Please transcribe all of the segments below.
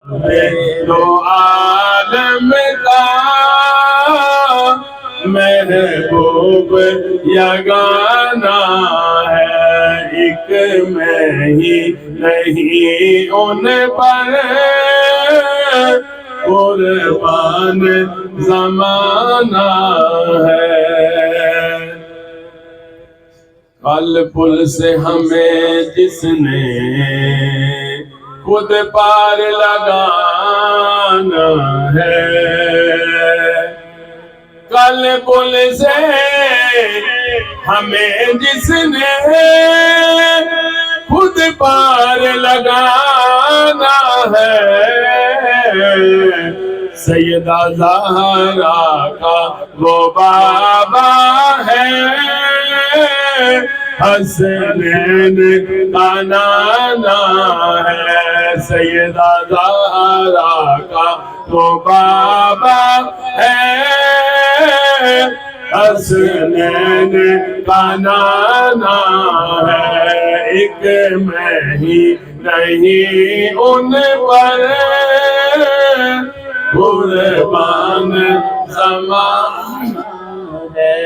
دو عالم کا محبوب یگانا ہے، ایک میں ہی نہیں ان پر قربان زمانہ ہے۔ کل پل سے ہمیں جس نے خود پار لگانا ہے، کل پل سے ہمیں جس نے خود پار لگانا ہے، سیدہ زہرا کا وہ بابا ہے، حسنین کا نانا ہے، سیدہ زہرا کا وہ بابا ہے، حسنین کا نانا ہے، ایک میں ہی نہیں ان پر قربان زمانہ ہے۔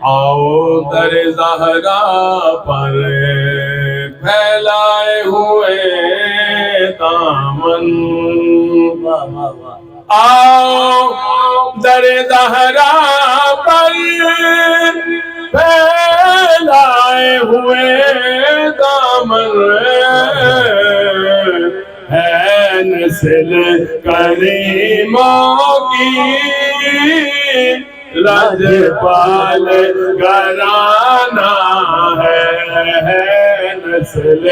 آؤ در زہرا پر پھیلائے ہوئے دامن، آؤ در زہرا پر پھیلائے ہوئے دامن، ہے نسل کریموں کی لجپال گھرانہ ہے، نسل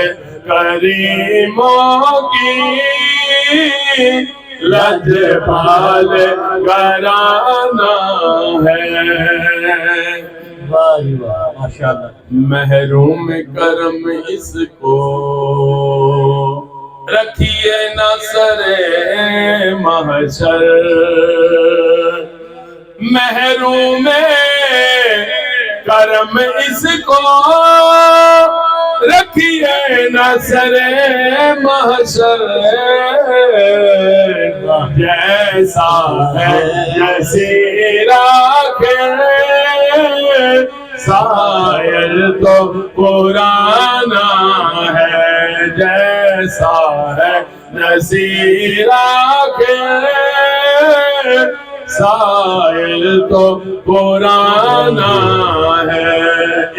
کریموں کی لجپال گھرانہ ہے۔ ماشاءاللہ، محروم کرم اس کو رکھیے نہ سر محشر، محروم کرم اس کو رکھیے نہ سر محشر، جیسا ہے نصیر آخر سائل تو پرانا ہے، جیسا ہے نصیر آخر سائل تو پرانا ہے،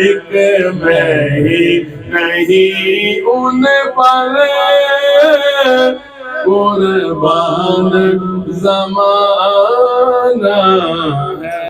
ایک میں ہی نہیں ان پر قربان زمانہ